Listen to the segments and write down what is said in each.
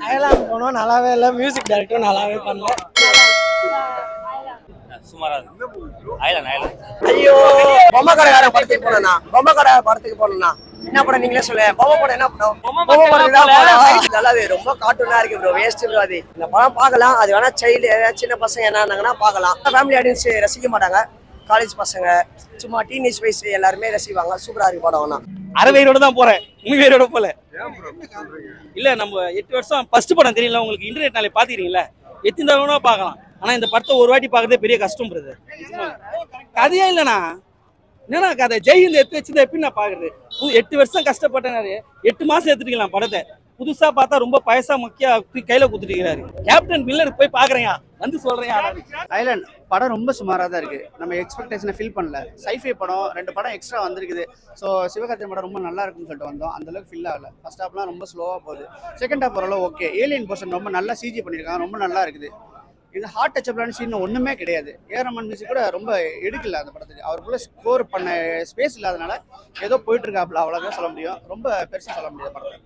அயலாந்து போனோம், நல்லாவே இல்லை. மியூசிக் டைரக்டரும் நல்லாவே பண்ணல. சுமாரா ஐயோ, பொம்மை கடைக்காரன் படத்துக்கு போனா, பொம்மை கடை படத்துக்கு போனா என்ன படம் நீங்களே சொல்ல. பொம்மை படம் என்ன படம்? பொம்மை படம் தான் நல்லாவே ரொம்ப கார்ட்டூனா இருக்கு ப்ரோ. Waste bro. அது இந்த படம் பார்க்கலாம். அது வேணா சைல்டு சின்ன பசங்க என்னன்னாங்கன்னா பார்க்கலாம். ஃபேமிலி ஆடியன்ஸ் ரசிக்க மாட்டாங்க. காலேஜ் பசங்க சும்மா டீனேஜ் வயசு எல்லாருமே ரசிப்பாங்க. சூப்பரா இருக்கு படம். வேணா அரைவயரோட தான் போறேன், உண்மையோட போல. இல்ல நம்ம 8 வருஷம் ஃபர்ஸ்ட் படம் தெரியல உங்களுக்கு. இன்டர்நெட்னாலே பாத்துக்கிறீங்களா, எத்தனை தடவை பார்க்கலாம். ஆனா இந்த படத்தை ஒரு வாட்டி பார்க்கறதே பெரிய கஷ்டம் பிரதர். கதையே இல்லைண்ணா, என்னன்னா கதை ஜெய்ஹிந்த் எடுத்து வச்சு எப்படி நான் பாக்குறது. 8 வருஷம் கஷ்டப்பட்டனாரு, 8 மாசம் எடுத்துக்கலாம் படத்தை. புதுசா பார்த்தா ரொம்ப பயசா முக்கிய கையில குடுத்துட்டு கேப்டன் மில்லர் போய் பாக்குறேன் வந்து சொல்றேன். ஐலண்ட் படம் ரொம்ப சுமாராக தான் இருக்கு. நம்ம எக்ஸ்பெக்டேஷனை ஃபில் பண்ணல. சைஃபை படம் 2 படம் எக்ஸ்ட்ரா வந்திருக்குது. ஸோ சிவகார்த்திகேயன் படம் ரொம்ப நல்லா இருக்குன்னு சொல்லிட்டு வந்தோம். அந்த அளவுக்கு ஃபில் ஆகல. ஃபர்ஸ்ட் ஹாப்லாம் ரொம்ப ஸ்லோவாக போகுது. செகண்ட் ஹாப் ஓரளவு ஓகே. ஏலியன் போர்ஷன் ரொம்ப நல்லா சிஜி பண்ணியிருக்காங்க, ரொம்ப நல்லா இருக்குது. இது ஹார்ட் டச்சப்லான சீன் ஒன்றுமே கிடையாது. ஏரமன் மியூசிக் கூட ரொம்ப எடுக்கல அந்த படத்துக்கு. அவருக்குள்ள ஸ்கோர் பண்ண ஸ்பேஸ் இல்லாதனால ஏதோ போயிட்டு இருக்காப்புல, அவ்வளோதான் சொல்ல முடியும். ரொம்ப பெருசாக சொல்ல முடியாது படத்தை.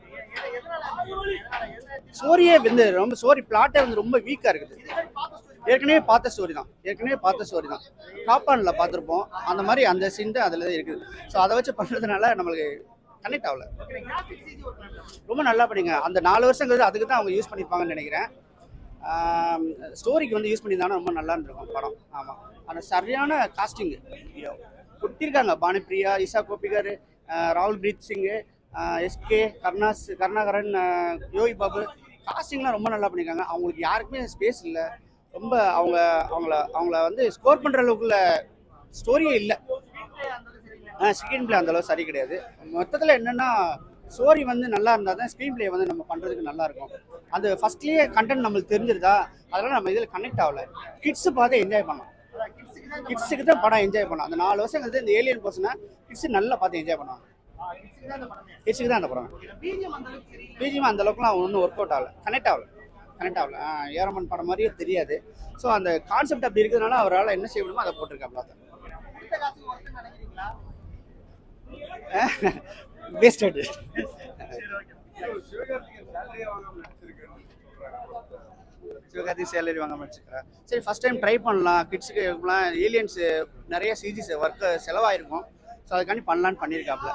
ஸ்டோரியே வந்து ரொம்ப ஸ்டோரி பிளாட்டே வந்து ரொம்ப வீக்காக இருக்குது. ஏற்கனவே பார்த்த ஸ்டோரி தான். காப்பானில் பார்த்துருப்போம். அந்த மாதிரி அந்த சீன் தான் அதில் தான் இருக்குது. ஸோ அதை வச்சு பண்ணுறதுனால நம்மளுக்கு கனெக்ட் ஆகல. ரொம்ப நல்லா பண்ணிங்க. அந்த 4 வருஷங்கிறது அதுக்கு தான் அவங்க யூஸ் பண்ணியிருப்பாங்கன்னு நினைக்கிறேன். ஸ்டோரிக்கு வந்து யூஸ் பண்ணியிருந்தாங்கன்னா ரொம்ப நல்லா இருந்திருக்கும் படம். ஆமாம், ஆனால் சரியான காஸ்டிங்கு கொடுத்திருக்காங்க. பானுப்பிரியா, ஈஷா கோபிகர், ராகுல் பிரீத் சிங்கு, எஸ்கே, கருணாகரன், யோகி பாபு, காஸ்டிங்லாம் ரொம்ப நல்லா பண்ணியிருக்காங்க. அவங்களுக்கு யாருக்குமே ஸ்பேஸ் இல்லை. ரொம்ப அவங்கள வந்து ஸ்கோர் பண்ணுற அளவுக்குள்ள ஸ்டோரியே இல்லை. ஸ்க்ரீன் பிளே அந்தளவு சரி கிடையாது. மொத்தத்தில் என்னென்னா ஸ்டோரி வந்து நல்லா இருந்தால் தான் ஸ்க்ரீன் பிளே வந்து நம்ம பண்ணுறதுக்கு நல்லா இருக்கும். அந்த ஃபர்ஸ்ட்லேயே கண்டென்ட் நம்மளுக்கு தெரிஞ்சிருதா, அதெல்லாம் நம்ம இதில் கனெக்ட் ஆகலை. கிட்ஸு பார்த்து என்ஜாய் பண்ணலாம். கிட்ஸுக்கு தான் படம் என்ஜாய் பண்ணலாம். அந்த 4 வருஷம் கழித்து இந்த ஏலியன் பர்சனை கிட்ஸு நல்லா பார்த்து என்ஜாய் பண்ணுவாங்க. கிட்ஸுக்கு தான் அந்த படம். பிஜிஎம் அந்த அளவுக்குலாம் ஒன்றும் ஒர்க் அவுட் ஆகலை, கனெக்ட் ஆகலை. ஏரமன் படம் மாதிரியே தெரியாது. ஸோ அந்த கான்செப்ட் அப்படி இருக்கிறதுனால அவரால் என்ன செய்ய முடியுமோ அதை போட்டிருக்காப்ல. வேஸ்டட். சிவகார்த்திகேயன் சேலரி வாங்காம வச்சுக்கிறேன். சரி, ஃபர்ஸ்ட் டைம் ட்ரை பண்ணலாம். கிட்ஸுக்கு ஏலியன்ஸ் நிறைய சிஜி ஒர்க்கு செலவாயிருக்கும். ஸோ அதுக்காண்டி பண்ணலான்னு பண்ணியிருக்காப்புல.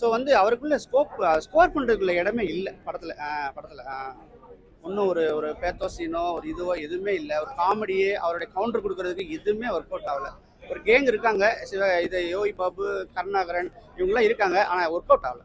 ஸோ வந்து அவருக்குள்ள ஸ்கோர் பண்ணுறதுக்குள்ள இடமே இல்லை படத்தில். ஒன்றும் ஒரு பேத்தோ சீனோ ஒரு இதுவோ எதுவுமே இல்லை. ஒரு காமெடியே அவருடைய கவுண்டர் கொடுக்கறதுக்கு எதுவுமே ஒர்க் அவுட் ஆகலை. ஒரு கேங் இருக்காங்க, யோகி பாபு, கருணாகரன், இவங்கெல்லாம் இருக்காங்க. ஆனால் ஒர்க் அவுட் ஆகலை.